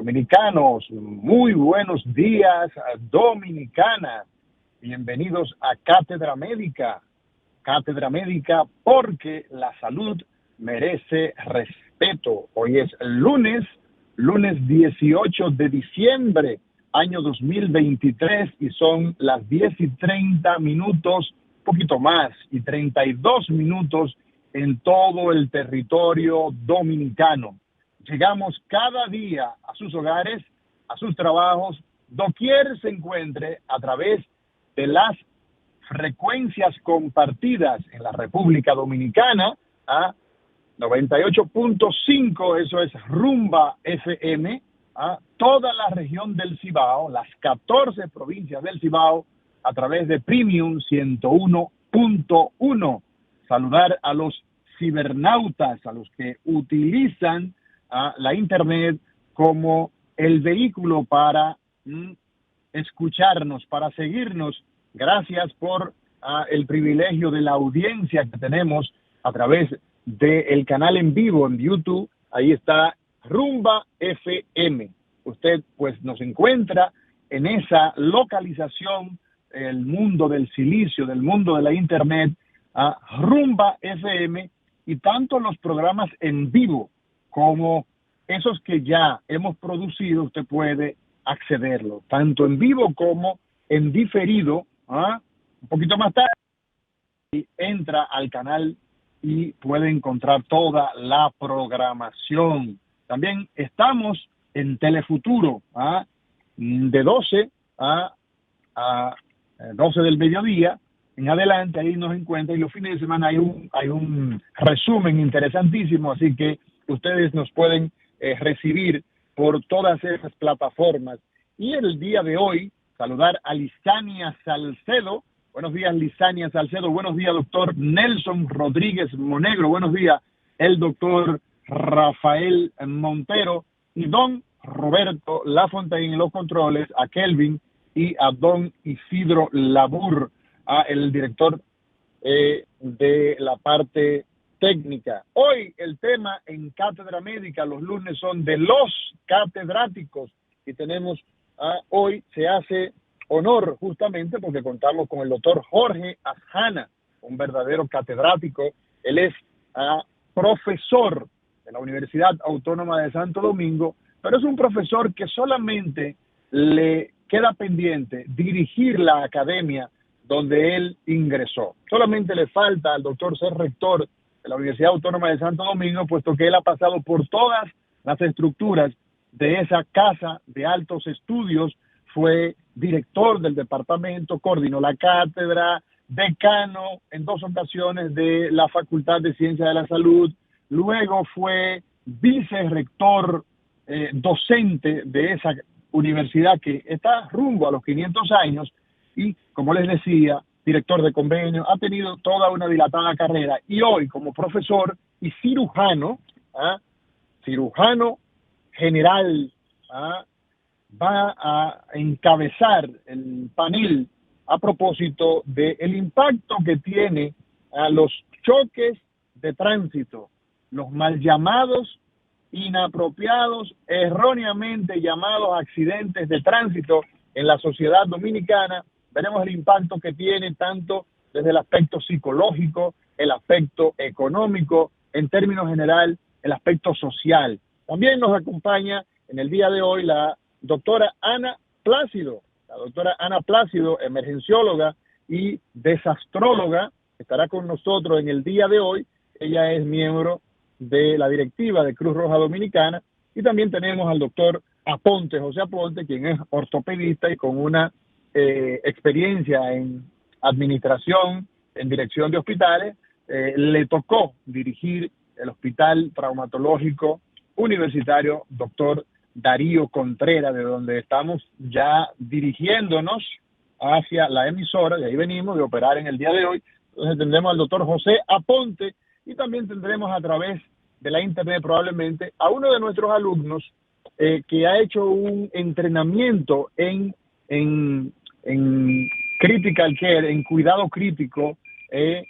dominicanos, muy buenos días, Dominicana. Bienvenidos a Cátedra Médica. Cátedra Médica porque la salud merece respeto. Hoy es lunes 18 de diciembre, año 2023, y son las 10:30, poquito más, y 32 minutos en todo el territorio dominicano. Llegamos cada día a sus hogares, a sus trabajos, doquier se encuentre, a través de las frecuencias compartidas en la República Dominicana, a 98.5, eso es Rumba FM, a toda la región del Cibao, las 14 provincias del Cibao, a través de Premium 101.1. Saludar a los cibernautas, a los que utilizan la Internet como el vehículo para escucharnos, para seguirnos. Gracias por el privilegio de la audiencia que tenemos a través del canal en vivo en YouTube. Ahí está Rumba FM. Usted pues nos encuentra en esa localización, el mundo del silicio, del mundo de la Internet, Rumba FM, y tanto los programas en vivo como esos que ya hemos producido, usted puede accederlo, tanto en vivo como en diferido, un poquito más tarde, y entra al canal y puede encontrar toda la programación. También estamos en Telefuturo, de 12 a 12 del mediodía, en adelante, ahí nos encuentra, y los fines de semana hay un resumen interesantísimo, así que ustedes nos pueden recibir por todas esas plataformas. Y el día de hoy, saludar a Lisania Salcedo. Buenos días, Lisania Salcedo. Buenos días, doctor Nelson Rodríguez Monegro. Buenos días, el doctor Rafael Montero y don Roberto Lafontaine en los controles, a Kelvin y a don Isidro Labur, el director de la parte técnica. Hoy el tema en Cátedra Médica, los lunes son de los catedráticos, y tenemos hoy se hace honor justamente porque contamos con el doctor Jorge Asjana, un verdadero catedrático. Él es profesor de la Universidad Autónoma de Santo Domingo, pero es un profesor que solamente le queda pendiente dirigir la academia donde él ingresó. Solamente le falta al doctor ser rector de la Universidad Autónoma de Santo Domingo, puesto que él ha pasado por todas las estructuras de esa casa de altos estudios, fue director del departamento, coordinó la cátedra, decano en 2 ocasiones de la Facultad de Ciencias de la Salud, luego fue vicerrector docente de esa universidad que está rumbo a los 500 años, y como les decía, director de convenio, ha tenido toda una dilatada carrera, y hoy como profesor y cirujano, cirujano general, va a encabezar el panel a propósito del impacto que tiene los choques de tránsito, los mal llamados, inapropiados, erróneamente llamados accidentes de tránsito en la sociedad dominicana. Veremos el impacto que tiene tanto desde el aspecto psicológico, el aspecto económico, en términos general, el aspecto social. También nos acompaña en el día de hoy la doctora Ana Plácido. La doctora Ana Plácido, emergencióloga y desastróloga, estará con nosotros en el día de hoy. Ella es miembro de la directiva de Cruz Roja Dominicana. Y también tenemos al doctor Aponte, José Aponte, quien es ortopedista y con una experiencia en administración, en dirección de hospitales. Le tocó dirigir el Hospital Traumatológico Universitario Doctor Darío Contreras, de donde estamos ya dirigiéndonos hacia la emisora, de ahí venimos de operar en el día de hoy. Entonces tendremos al doctor José Aponte, y también tendremos a través de la Internet probablemente a uno de nuestros alumnos que ha hecho un entrenamiento en critical care, en cuidado crítico, en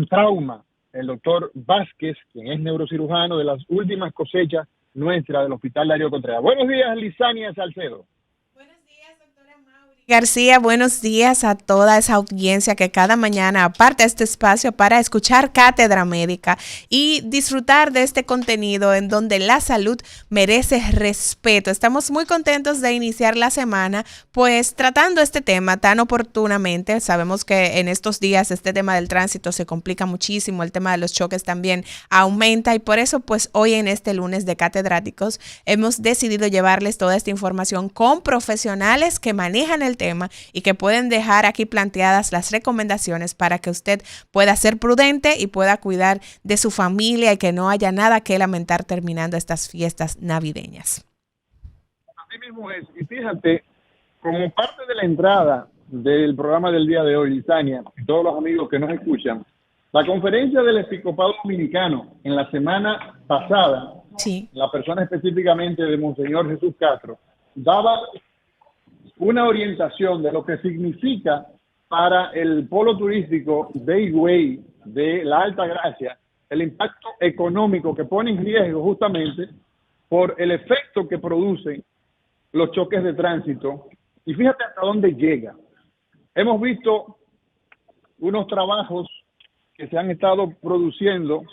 trauma, el doctor Vázquez, quien es neurocirujano de las últimas cosechas nuestra del Hospital Darío Contreras. Buenos días, Lisania Salcedo. García, buenos días a toda esa audiencia que cada mañana aparta este espacio para escuchar Cátedra Médica y disfrutar de este contenido en donde la salud merece respeto. Estamos muy contentos de iniciar la semana pues tratando este tema tan oportunamente. Sabemos que en estos días este tema del tránsito se complica muchísimo, el tema de los choques también aumenta y por eso pues hoy en este lunes de catedráticos hemos decidido llevarles toda esta información con profesionales que manejan el tema y que pueden dejar aquí planteadas las recomendaciones para que usted pueda ser prudente y pueda cuidar de su familia y que no haya nada que lamentar terminando estas fiestas navideñas. Así mismo es. Y fíjate, como parte de la entrada del programa del día de hoy, Lisania, y todos los amigos que nos escuchan, la conferencia del Episcopado Dominicano en la semana pasada, sí, la persona específicamente de Monseñor Jesús Castro, daba una orientación de lo que significa para el polo turístico de Higüey, de la Alta Gracia, el impacto económico que pone en riesgo justamente por el efecto que producen los choques de tránsito. Y fíjate hasta dónde llega. Hemos visto unos trabajos que se han estado produciendo.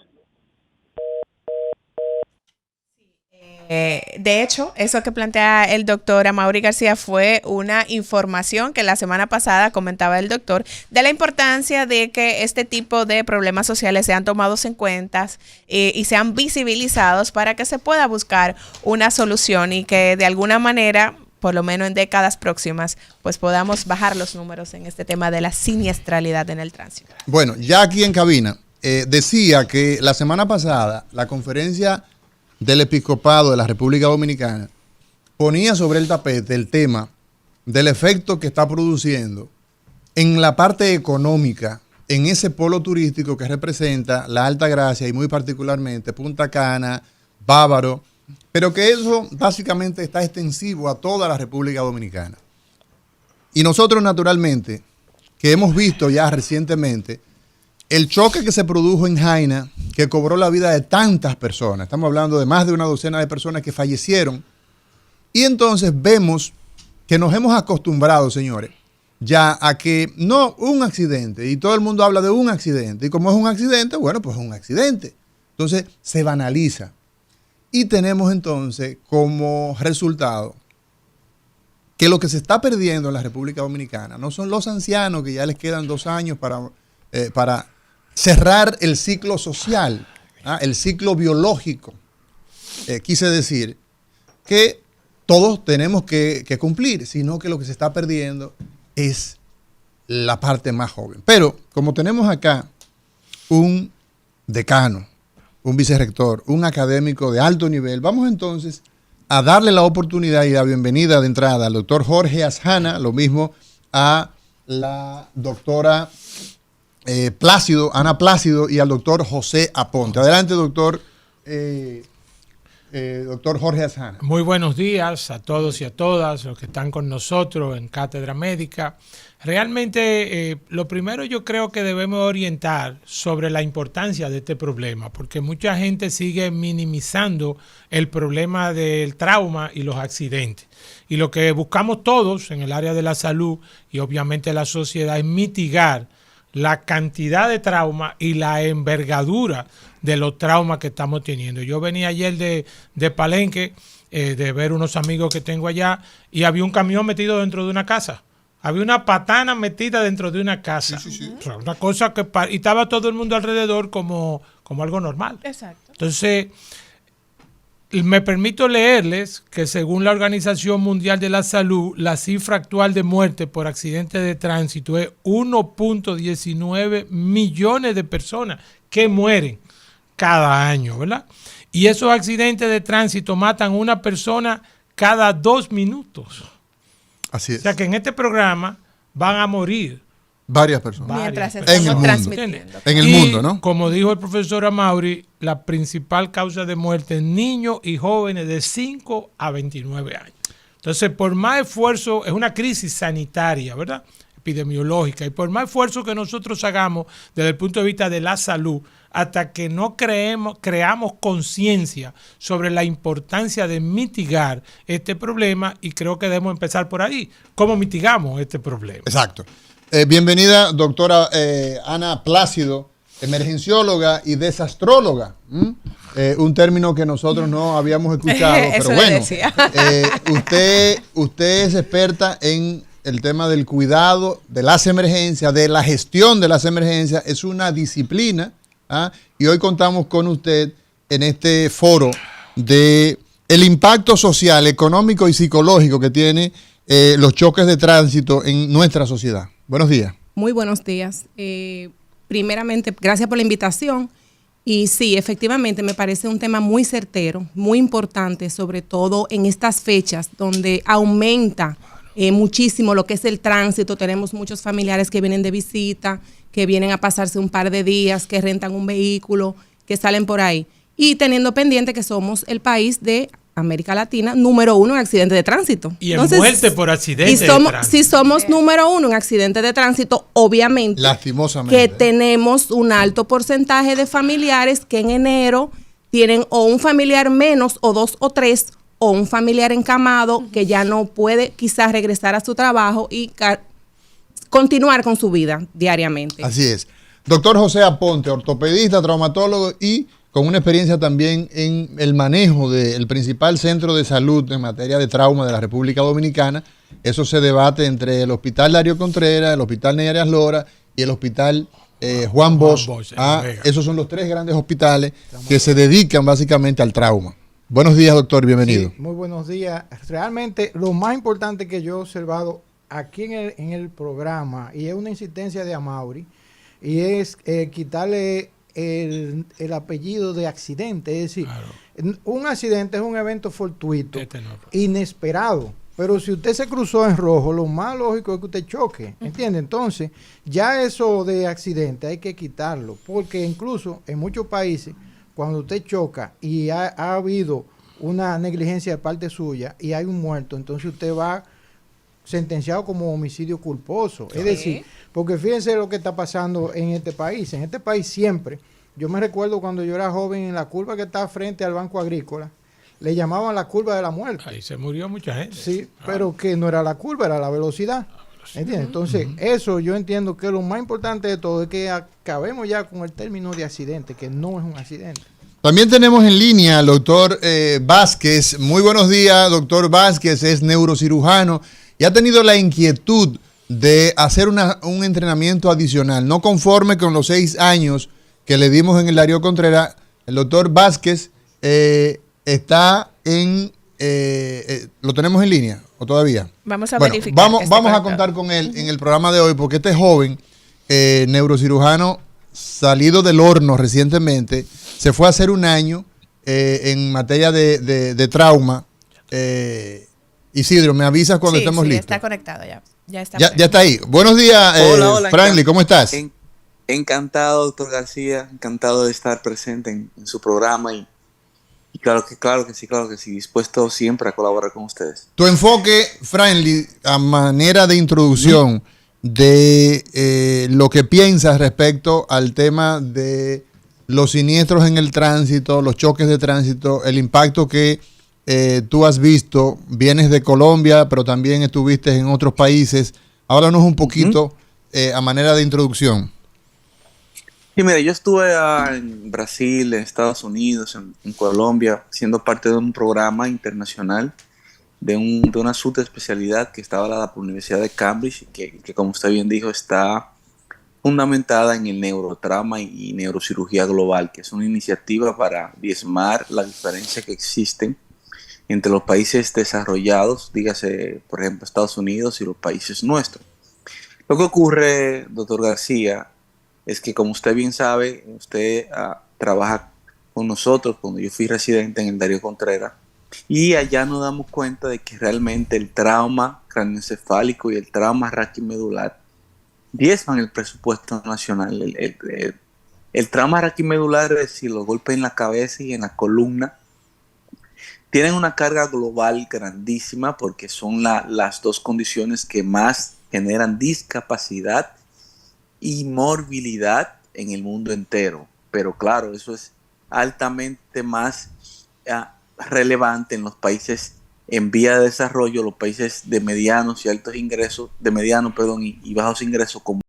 De hecho, eso que plantea el doctor Amaury García fue una información que la semana pasada comentaba el doctor de la importancia de que este tipo de problemas sociales sean tomados en cuenta y sean visibilizados para que se pueda buscar una solución y que de alguna manera, por lo menos en décadas próximas, pues podamos bajar los números en este tema de la siniestralidad en el tránsito. Bueno, ya aquí en cabina decía que la semana pasada la conferencia del Episcopado de la República Dominicana ponía sobre el tapete el tema del efecto que está produciendo en la parte económica, en ese polo turístico que representa la Alta Gracia y muy particularmente Punta Cana, Bávaro, pero que eso básicamente está extensivo a toda la República Dominicana. Y nosotros naturalmente, que hemos visto ya recientemente el choque que se produjo en Jaina, que cobró la vida de tantas personas. Estamos hablando de más de una docena de personas que fallecieron. Y entonces vemos que nos hemos acostumbrado, señores, ya a que no un accidente. Y todo el mundo habla de un accidente. Y como es un accidente, bueno, pues es un accidente. Entonces se banaliza. Y tenemos entonces como resultado que lo que se está perdiendo en la República Dominicana no son los ancianos que ya les quedan 2 años para cerrar el ciclo social, el ciclo biológico. Quise decir que todos tenemos que cumplir, sino que lo que se está perdiendo es la parte más joven. Pero como tenemos acá un decano, un vicerrector, un académico de alto nivel, vamos entonces a darle la oportunidad y la bienvenida de entrada al doctor Jorge Asjana, lo mismo a la doctora Ana Plácido y al doctor José Aponte. Adelante, doctor Jorge Asjana. Muy buenos días a todos y a todas los que están con nosotros en Cátedra Médica. Realmente, lo primero yo creo que debemos orientar sobre la importancia de este problema, porque mucha gente sigue minimizando el problema del trauma y los accidentes. Y lo que buscamos todos en el área de la salud y obviamente la sociedad es mitigar la cantidad de trauma y la envergadura de los traumas que estamos teniendo. Yo venía ayer de Palenque, de ver unos amigos que tengo allá, y había un camión metido dentro de una casa. Había una patana metida dentro de una casa. Sí. O sea, una cosa que... Y estaba todo el mundo alrededor como algo normal. Exacto. Entonces, me permito leerles que según la Organización Mundial de la Salud, la cifra actual de muerte por accidentes de tránsito es 1.19 millones de personas que mueren cada año, ¿verdad? Y esos accidentes de tránsito matan a una persona cada 2 minutos. Así es. O sea que en este programa van a morir varias personas. Mientras estamos transmitiendo. En el mundo, ¿no? Como dijo el profesor Amaury, la principal causa de muerte es niños y jóvenes de 5 a 29 años. Entonces, por más esfuerzo, es una crisis sanitaria, ¿verdad? epidemiológica. Y por más esfuerzo que nosotros hagamos desde el punto de vista de la salud, hasta que no creamos conciencia sobre la importancia de mitigar este problema, y creo que debemos empezar por ahí. ¿Cómo mitigamos este problema? Exacto. Bienvenida, doctora Ana Plácido, emergencióloga y desastróloga. Un término que nosotros no habíamos escuchado, pero bueno, usted es experta en el tema del cuidado de las emergencias, de la gestión de las emergencias. Es una disciplina, y hoy contamos con usted en este foro de el impacto social, económico y psicológico que tiene los choques de tránsito en nuestra sociedad. Buenos días. Muy buenos días. Primeramente, gracias por la invitación. Y sí, efectivamente, me parece un tema muy certero, muy importante, sobre todo en estas fechas donde aumenta muchísimo lo que es el tránsito. Tenemos muchos familiares que vienen de visita, que vienen a pasarse un par de días, que rentan un vehículo, que salen por ahí. Y teniendo pendiente que somos el país de América Latina número 1 en accidentes de tránsito. Y en muerte por accidentes de tránsito. Si somos número 1 en accidentes de tránsito, obviamente lastimosamente que tenemos un alto porcentaje de familiares que en enero tienen o un familiar menos, o 2 o 3, o un familiar encamado que ya no puede quizás regresar a su trabajo y continuar con su vida diariamente. Así es. Doctor José Aponte, ortopedista, traumatólogo y con una experiencia también en el manejo del principal centro de salud en materia de trauma de la República Dominicana. Eso se debate entre el Hospital Darío Contreras, el Hospital Ney Arias Lora y el Hospital Juan Bosch. Esos son los 3 grandes hospitales que se dedican básicamente al trauma. Buenos días, doctor, bienvenido. Sí, muy buenos días. Realmente lo más importante que yo he observado aquí en el programa, y es una insistencia de Amaury, y es quitarle el apellido de accidente. Es decir, claro, un accidente es un evento fortuito, inesperado. Pero si usted se cruzó en rojo, lo más lógico es que usted choque, ¿entiende? Entonces, ya eso de accidente hay que quitarlo, porque incluso en muchos países, cuando usted choca y ha habido una negligencia de parte suya y hay un muerto, entonces usted va sentenciado como homicidio culposo. ¿Sí? Es decir, porque fíjense lo que está pasando en este país. En este país siempre, yo me recuerdo cuando yo era joven, en la curva que está frente al Banco Agrícola, le llamaban la curva de la muerte. Ahí se murió mucha gente. Sí, pero que no era la curva, era la velocidad. ¿Entiendes? Entonces, eso yo entiendo que lo más importante de todo es que acabemos ya con el término de accidente, que no es un accidente. También tenemos en línea al doctor Vázquez. Muy buenos días, doctor Vázquez, es neurocirujano y ha tenido la inquietud de hacer un entrenamiento adicional, no conforme con los 6 años que le dimos en el Darío Contreras. El doctor Vázquez está en... ¿lo tenemos en línea o todavía? Vamos a verificar. Vamos a contar con él en el programa de hoy, porque este joven neurocirujano salido del horno recientemente, se fue a hacer un año en materia de trauma. Isidro, me avisas cuando estemos listos. Está conectado ya. Ya está ahí. Buenos días, hola, Franklin, ¿cómo estás? Encantado, doctor García, encantado de estar presente en su programa y claro que sí, dispuesto siempre a colaborar con ustedes. Tu enfoque, Franklin, a manera de introducción de lo que piensas respecto al tema de los siniestros en el tránsito, los choques de tránsito, el impacto que tú has visto, vienes de Colombia, pero también estuviste en otros países. Háblanos un poquito a manera de introducción. Sí, mira, yo estuve en Brasil, en Estados Unidos, en Colombia, siendo parte de un programa internacional de una subespecialidad que está avalada por la Universidad de Cambridge, que como usted bien dijo, está fundamentada en el neurotrauma y neurocirugía global, que es una iniciativa para diezmar la diferencia que existen entre los países desarrollados, dígase, por ejemplo, Estados Unidos y los países nuestros. Lo que ocurre, doctor García, es que, como usted bien sabe, usted trabaja con nosotros cuando yo fui residente en el Darío Contreras, y allá nos damos cuenta de que realmente el trauma craneoencefálico y el trauma raquimedular diezman el presupuesto nacional. El trauma raquimedular, es decir, los golpes en la cabeza y en la columna, tienen una carga global grandísima porque son las dos condiciones que más generan discapacidad y morbilidad en el mundo entero. Pero claro, eso es altamente más relevante en los países en vía de desarrollo, los países de medianos y altos ingresos, de medianos, perdón, y bajos ingresos, como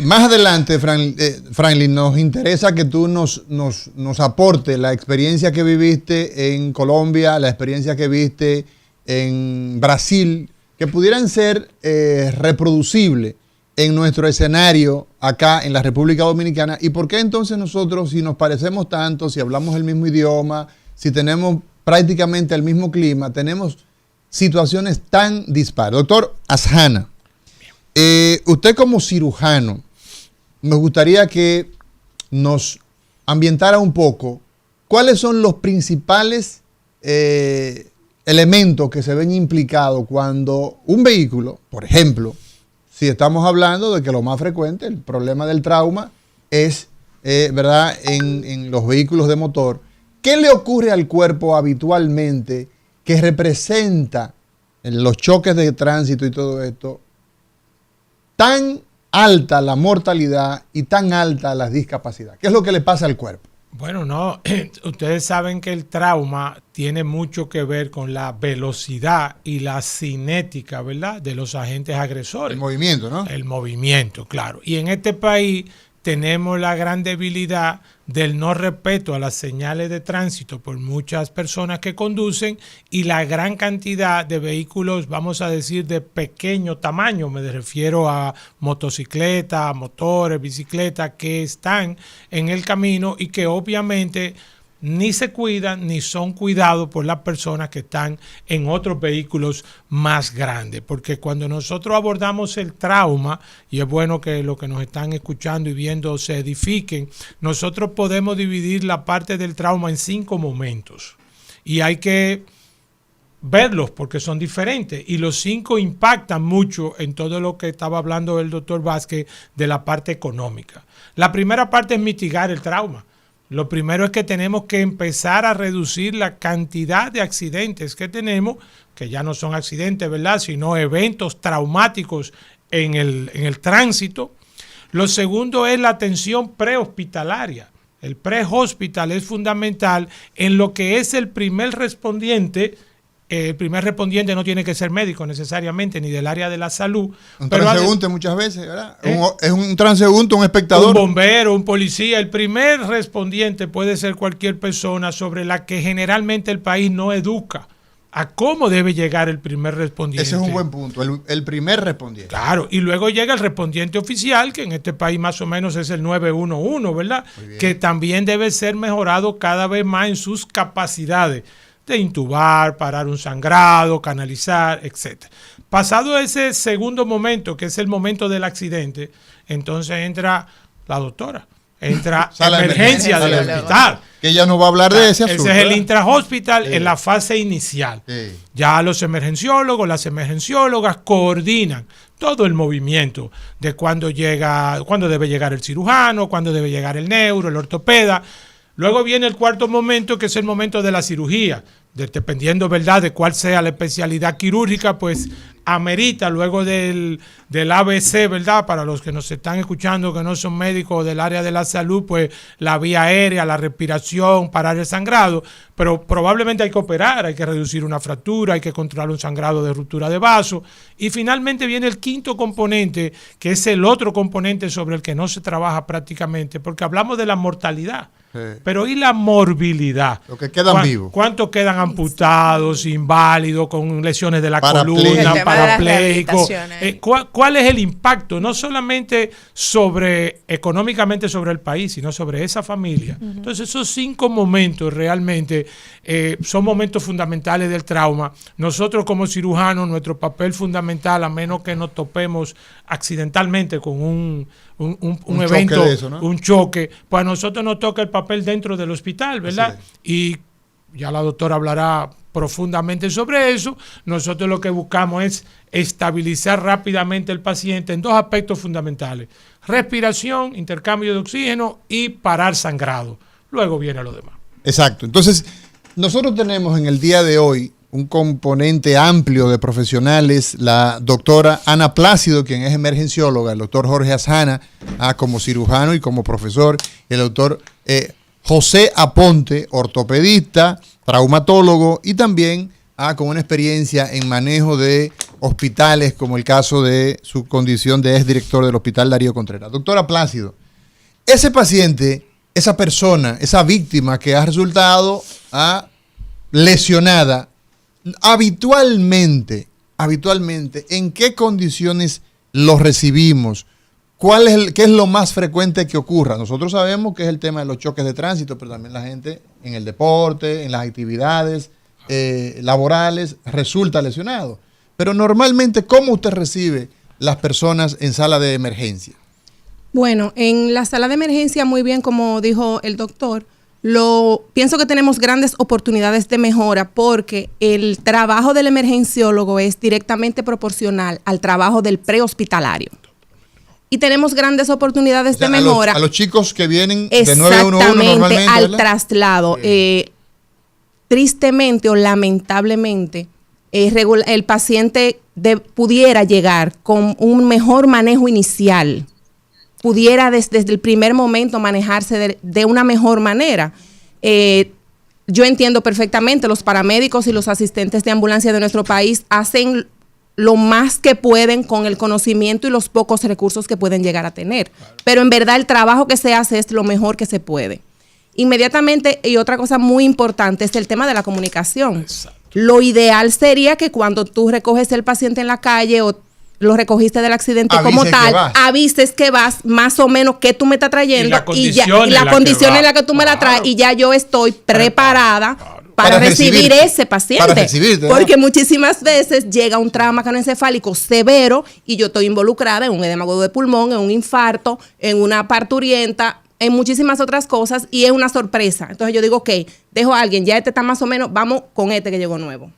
más adelante, Franklin, nos interesa que tú nos aportes la experiencia que viviste en Colombia, la experiencia que viste en Brasil, que pudieran ser reproducibles en nuestro escenario acá en la República Dominicana. ¿Y por qué entonces nosotros, si nos parecemos tanto, si hablamos el mismo idioma, si tenemos prácticamente el mismo clima, tenemos situaciones tan dispares? Doctor Ashana, usted como cirujano, me gustaría que nos ambientara un poco cuáles son los principales elementos que se ven implicados cuando un vehículo, por ejemplo, si estamos hablando de que lo más frecuente, el problema del trauma es, ¿verdad?, en los vehículos de motor, ¿qué le ocurre al cuerpo habitualmente que representa en los choques de tránsito y todo esto tan alta la mortalidad y tan alta la discapacidad? ¿Qué es lo que le pasa al cuerpo? Bueno, no, ustedes saben que el trauma tiene mucho que ver con la velocidad y la cinética, ¿verdad?, de los agentes agresores. El movimiento, ¿no? El movimiento, claro. Y en este país tenemos la gran debilidad del no respeto a las señales de tránsito por muchas personas que conducen y la gran cantidad de vehículos, vamos a decir, de pequeño tamaño, me refiero a motocicletas, motores, bicicletas, que están en el camino y que obviamente ni se cuidan ni son cuidados por las personas que están en otros vehículos más grandes. Porque cuando nosotros abordamos el trauma, y es bueno que los que nos están escuchando y viendo se edifiquen, nosotros podemos dividir la parte del trauma en 5 momentos. Y hay que verlos porque son diferentes. Y los 5 impactan mucho en todo lo que estaba hablando el doctor Vázquez de la parte económica. La primera parte es mitigar el trauma. Lo primero es que tenemos que empezar a reducir la cantidad de accidentes que tenemos, que ya no son accidentes, ¿verdad?, sino eventos traumáticos en el tránsito. Lo segundo es la atención prehospitalaria. El pre-hospital es fundamental en lo que es el primer respondiente. El primer respondiente no tiene que ser médico necesariamente, ni del área de la salud. Un transeúnte muchas veces, ¿verdad? Es un transeúnte, un espectador. Un bombero, un policía. El primer respondiente puede ser cualquier persona sobre la que generalmente el país no educa a cómo debe llegar el primer respondiente. Ese es un buen punto, el primer respondiente. Claro, y luego llega el respondiente oficial, que en este país más o menos es el 911, ¿verdad? Que también debe ser mejorado cada vez más en sus capacidades de intubar, parar un sangrado, canalizar, etc. Pasado ese segundo momento, que es el momento del accidente, entonces entra la doctora, entra la emergencia del hospital. Que ella no va a hablar de ese asunto. Ese es el intrahospital en la fase inicial. Ya los emergenciólogos, las emergenciólogas coordinan todo el movimiento de cuándo debe llegar el cirujano, cuándo debe llegar el neuro, el ortopeda. Luego viene el cuarto momento, que es el momento de la cirugía. Dependiendo, ¿verdad?, de cuál sea la especialidad quirúrgica, pues amerita luego del ABC, ¿verdad?, para los que nos están escuchando que no son médicos del área de la salud, pues la vía aérea, la respiración, parar el sangrado, pero probablemente hay que operar, hay que reducir una fractura, hay que controlar un sangrado de ruptura de vaso. Y finalmente viene el quinto componente, que es el otro componente sobre el que no se trabaja prácticamente, porque hablamos de la mortalidad. Pero ¿y la morbilidad? Los que quedan vivos. ¿Cuántos quedan amputados, inválidos, con lesiones de la columna, parapléjicos. ¿Cuál es el impacto? No solamente económicamente sobre el país, sino sobre esa familia. Entonces, esos 5 momentos realmente son momentos fundamentales del trauma. Nosotros como cirujanos, nuestro papel fundamental, a menos que nos topemos accidentalmente con un evento, eso, ¿no? Un choque, pues a nosotros nos toca el papel dentro del hospital, ¿verdad? Y ya la doctora hablará profundamente sobre eso. Nosotros lo que buscamos es estabilizar rápidamente el paciente en 2 aspectos fundamentales: respiración, intercambio de oxígeno y parar sangrado. Luego viene lo demás. Exacto. Entonces, nosotros tenemos en el día de hoy un componente amplio de profesionales, la doctora Ana Plácido, quien es emergencióloga, el doctor Jorge Azana, como cirujano y como profesor, el doctor José Aponte, ortopedista, traumatólogo y también con una experiencia en manejo de hospitales, como el caso de su condición de exdirector del Hospital Darío Contreras. Doctora Plácido, ese paciente, esa persona, esa víctima que ha resultado lesionada, habitualmente, ¿en qué condiciones lo recibimos? ¿Qué es lo más frecuente que ocurra? Nosotros sabemos que es el tema de los choques de tránsito, pero también la gente en el deporte, en las actividades laborales, resulta lesionado. Pero normalmente, ¿cómo usted recibe las personas en sala de emergencia? Bueno, en la sala de emergencia, muy bien, como dijo el doctor, pienso que tenemos grandes oportunidades de mejora porque el trabajo del emergenciólogo es directamente proporcional al trabajo del prehospitalario. Y tenemos grandes oportunidades de mejora. A los chicos que vienen de 911 normalmente, al ¿verdad? traslado. Tristemente o lamentablemente, el paciente pudiera llegar con un mejor manejo inicial, pudiera desde el primer momento manejarse de una mejor manera. Yo entiendo perfectamente, los paramédicos y los asistentes de ambulancia de nuestro país hacen lo más que pueden con el conocimiento y los pocos recursos que pueden llegar a tener. Pero en verdad el trabajo que se hace es lo mejor que se puede. Inmediatamente, y otra cosa muy importante, es el tema de la comunicación. Exacto. Lo ideal sería que cuando tú recoges el paciente en la calle o lo recogiste del accidente como tal, avises que vas, más o menos qué tú me estás trayendo y la condición en la que tú me la traes, y ya yo estoy preparada para recibir ese paciente. Porque muchísimas veces llega un trauma craneoencefálico severo y yo estoy involucrada en un edema agudo de pulmón, en un infarto, en una parturienta, en muchísimas otras cosas, y es una sorpresa. Entonces yo digo, ok, dejo a alguien, ya está más o menos, vamos con este que llegó nuevo.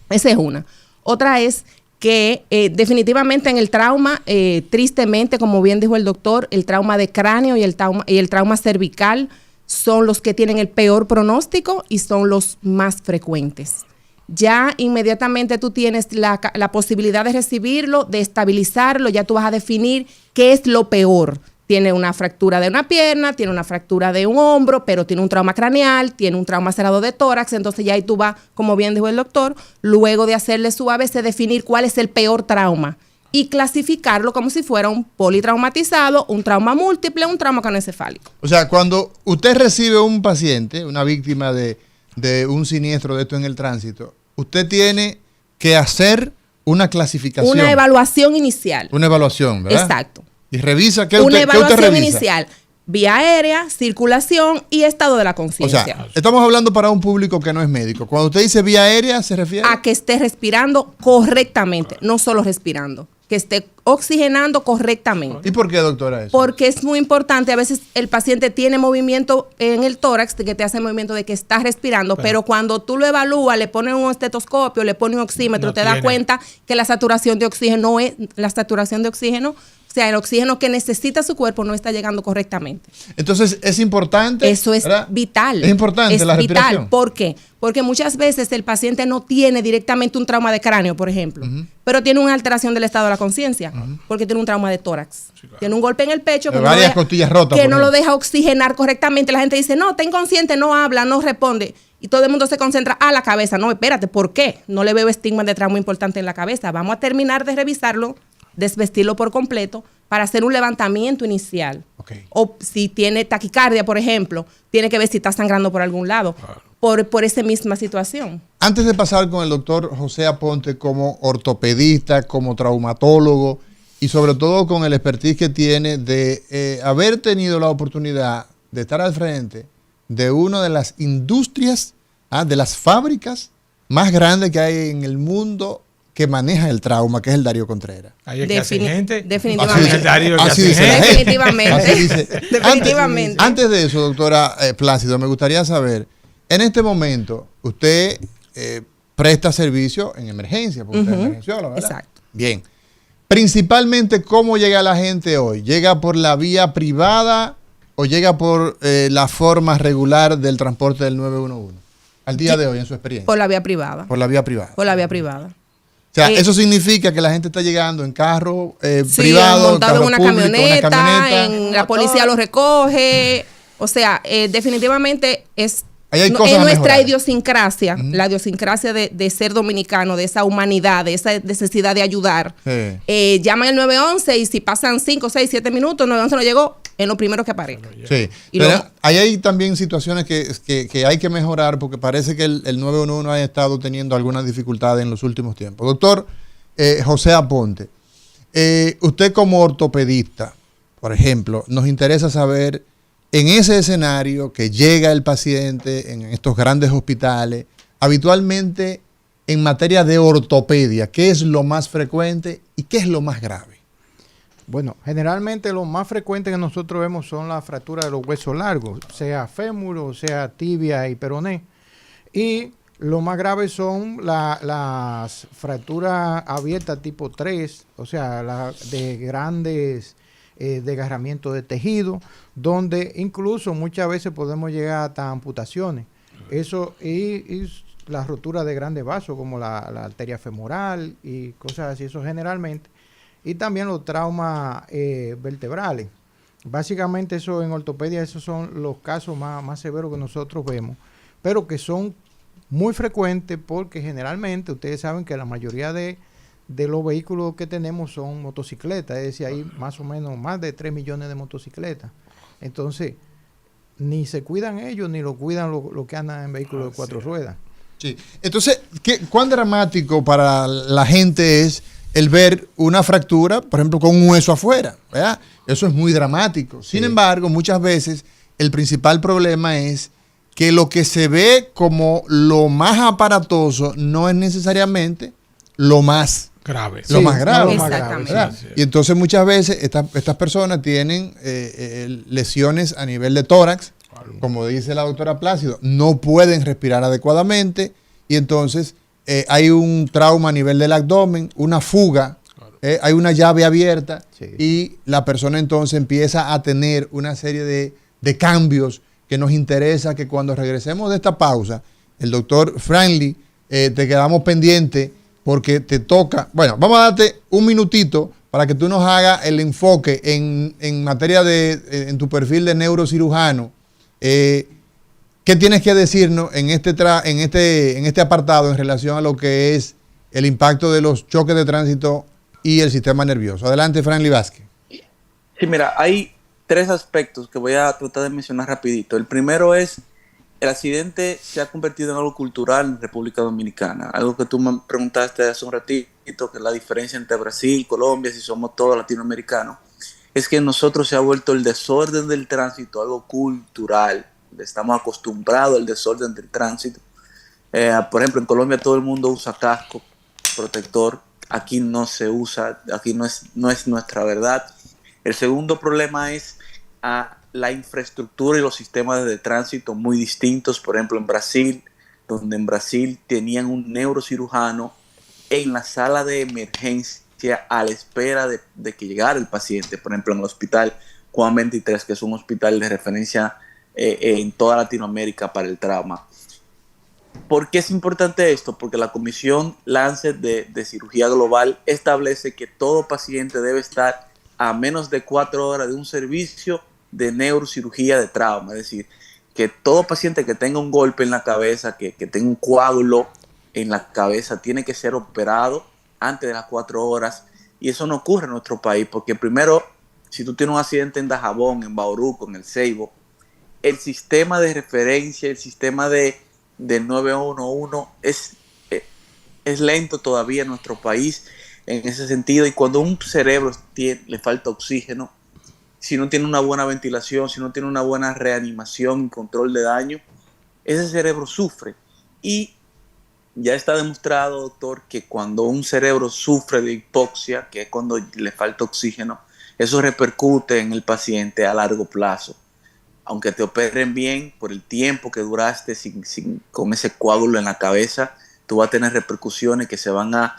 Esa es una. Otra es que definitivamente en el trauma, tristemente, como bien dijo el doctor, el trauma de cráneo y el trauma cervical son los que tienen el peor pronóstico y son los más frecuentes. Ya inmediatamente tú tienes la posibilidad de recibirlo, de estabilizarlo, ya tú vas a definir qué es lo peor. Tiene una fractura de una pierna, tiene una fractura de un hombro, pero tiene un trauma craneal, tiene un trauma cerrado de tórax, entonces ya ahí tú vas, como bien dijo el doctor, luego de hacerle su ABC, definir cuál es el peor trauma y clasificarlo como si fuera un politraumatizado, un trauma múltiple, un trauma craneoencefálico. O sea, cuando usted recibe un paciente, una víctima de un siniestro de esto en el tránsito, usted tiene que hacer una clasificación. Una evaluación inicial. Una evaluación, ¿verdad? Exacto. Y revisa ¿qué una usted evaluación revisa? Inicial, vía aérea, circulación y estado de la conciencia. O sea, estamos hablando para un público que no es médico. Cuando usted dice vía aérea, ¿se refiere? A que esté respirando correctamente, no solo respirando, que esté oxigenando correctamente. ¿Y por qué, doctora, eso? Porque es muy importante, a veces el paciente tiene movimiento en el tórax, que te hace movimiento de que está respirando, pero cuando tú lo evalúas, le pones un estetoscopio, le pones un oxímetro, te das cuenta que la saturación de oxígeno o sea, el oxígeno que necesita su cuerpo no está llegando correctamente. Entonces, es importante. Eso es vital. Es importante la respiración. Vital. ¿Por qué? Porque muchas veces el paciente no tiene directamente un trauma de cráneo, por ejemplo, pero tiene una alteración del estado de la conciencia, porque tiene un trauma de tórax. Sí, claro. Tiene un golpe en el pecho que varias costillas rotas, que no lo deja oxigenar correctamente. La gente dice, no, está inconsciente, no habla, no responde. Y todo el mundo se concentra a la cabeza. No, espérate, ¿por qué? No le veo estigma de trauma importante en la cabeza. Vamos a terminar de revisarlo, desvestirlo por completo para hacer un levantamiento inicial. Okay. O si tiene taquicardia, por ejemplo, tiene que ver si está sangrando por algún lado, por esa misma situación. Antes de pasar con el doctor José Aponte como ortopedista, como traumatólogo y sobre todo con el expertise que tiene de haber tenido la oportunidad de estar al frente de una de las industrias, de las fábricas más grandes que hay en el mundo que maneja el trauma, que es el Darío Contreras. Ahí es que hace gente. Definitivamente. Así dice Definitivamente. Así dice. Definitivamente. Antes de eso, doctora Plácido, me gustaría saber, en este momento, usted presta servicio en emergencia, porque usted es emergenciólogo, ¿verdad? Exacto. Bien. Principalmente, ¿cómo llega la gente hoy? ¿Llega por la vía privada o llega por la forma regular del transporte del 911? Al día de hoy, en su experiencia. Por la vía privada. Por la vía privada. Por la vía privada. O sea, eso significa que la gente está llegando en carro Sí, privado, montado en una público, camioneta, en la policía lo recoge. O sea, definitivamente es Ahí hay no- cosas en a nuestra mejorar. idiosincrasia, la idiosincrasia de ser dominicano, de esa humanidad, de esa necesidad de ayudar. Sí. Llaman el 911 y si pasan 5, 6, 7 minutos, el 911 no llegó, es lo primero que aparece. Sí, Y pero lo- ahí hay también situaciones que hay que mejorar porque parece que el 911 ha estado teniendo algunas dificultades en los últimos tiempos. Doctor José Aponte, usted como ortopedista, por ejemplo, nos interesa saber en ese escenario que llega el paciente en estos grandes hospitales, habitualmente en materia de ortopedia, ¿qué es lo más frecuente y qué es lo más grave? Bueno, generalmente lo más frecuente que nosotros vemos son las fracturas de los huesos largos, sea fémur o sea tibia y peroné. Y lo más grave son las fracturas abiertas tipo 3, o sea, de grandes desgarramientos de tejido, donde incluso muchas veces podemos llegar hasta amputaciones. Eso y la rotura de grandes vasos como la arteria femoral y cosas así, eso generalmente. Y también los traumas vertebrales. Básicamente eso en ortopedia, esos son los casos más severos que nosotros vemos, pero que son muy frecuentes porque generalmente ustedes saben que la mayoría de los vehículos que tenemos son motocicletas, es decir, hay más o menos más de 3 millones de motocicletas. Entonces, ni se cuidan ellos, ni lo cuidan los que andan en vehículos de 4 ruedas. Sí. Entonces, ¿cuán dramático para la gente es el ver una fractura, por ejemplo, con un hueso afuera? ¿Verdad? Eso es muy dramático. Sin embargo, muchas veces el principal problema es que lo que se ve como lo más aparatoso no es necesariamente lo más grave. Lo más grave. Exactamente. ¿verdad? Sí, sí. Y entonces muchas veces estas personas tienen lesiones a nivel de tórax, como dice la doctora Plácido, no pueden respirar adecuadamente y entonces hay un trauma a nivel del abdomen, una fuga, hay una llave abierta y la persona entonces empieza a tener una serie de cambios que nos interesa que cuando regresemos de esta pausa, el doctor Franklin, te quedamos pendiente porque te toca, bueno, vamos a darte un minutito para que tú nos hagas el enfoque en materia en tu perfil de neurocirujano. ¿Qué tienes que decirnos en este apartado en relación a lo que es el impacto de los choques de tránsito y el sistema nervioso? Adelante, Franklin Vázquez. Sí, mira, hay 3 aspectos que voy a tratar de mencionar rapidito. El primero es, el accidente se ha convertido en algo cultural en República Dominicana. Algo que tú me preguntaste hace un ratito, que es la diferencia entre Brasil, Colombia, si somos todos latinoamericanos, es que en nosotros se ha vuelto el desorden del tránsito algo cultural. Estamos acostumbrados al desorden del tránsito. Por ejemplo, en Colombia todo el mundo usa casco protector. Aquí no se usa, aquí no es nuestra verdad. El segundo problema es la infraestructura y los sistemas de tránsito muy distintos. Por ejemplo, en Brasil, donde en Brasil tenían un neurocirujano en la sala de emergencia a la espera de que llegara el paciente. Por ejemplo, en el hospital Juan 23, que es un hospital de referencia en toda Latinoamérica para el trauma. ¿Por qué es importante esto? Porque la Comisión Lancet de Cirugía Global establece que todo paciente debe estar a menos de 4 horas de un servicio de neurocirugía de trauma. Es decir, que todo paciente que tenga un golpe en la cabeza, que tenga un coágulo en la cabeza, tiene que ser operado antes de las 4 horas. Y eso no ocurre en nuestro país, porque primero, si tú tienes un accidente en Dajabón, en Bauruco, en El Ceibo, el sistema de referencia, el sistema de del 911 es lento todavía en nuestro país en ese sentido, y cuando un cerebro le falta oxígeno, si no tiene una buena ventilación, si no tiene una buena reanimación y control de daño, ese cerebro sufre. Y ya está demostrado, doctor, que cuando un cerebro sufre de hipoxia, que es cuando le falta oxígeno, eso repercute en el paciente a largo plazo. Aunque te operen bien, por el tiempo que duraste con ese coágulo en la cabeza, tú vas a tener repercusiones que se van a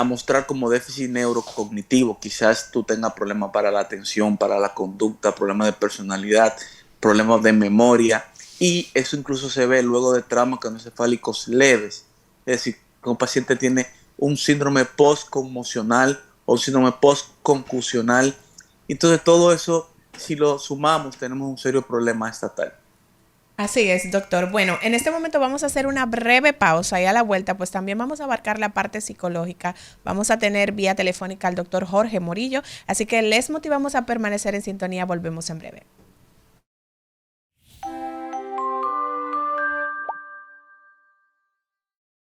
mostrar como déficit neurocognitivo. Quizás tú tengas problemas para la atención, para la conducta, problemas de personalidad, problemas de memoria, y eso incluso se ve luego de traumas craneoencefálicos leves. Es decir, que un paciente tiene un síndrome post-conmocional o un síndrome post-concusional. Entonces todo eso, si lo sumamos, tenemos un serio problema estatal. Así es, doctor. Bueno, en este momento vamos a hacer una breve pausa y a la vuelta pues también vamos a abarcar la parte psicológica. Vamos a tener vía telefónica al doctor Jorge Morillo, así que les motivamos a permanecer en sintonía. Volvemos en breve.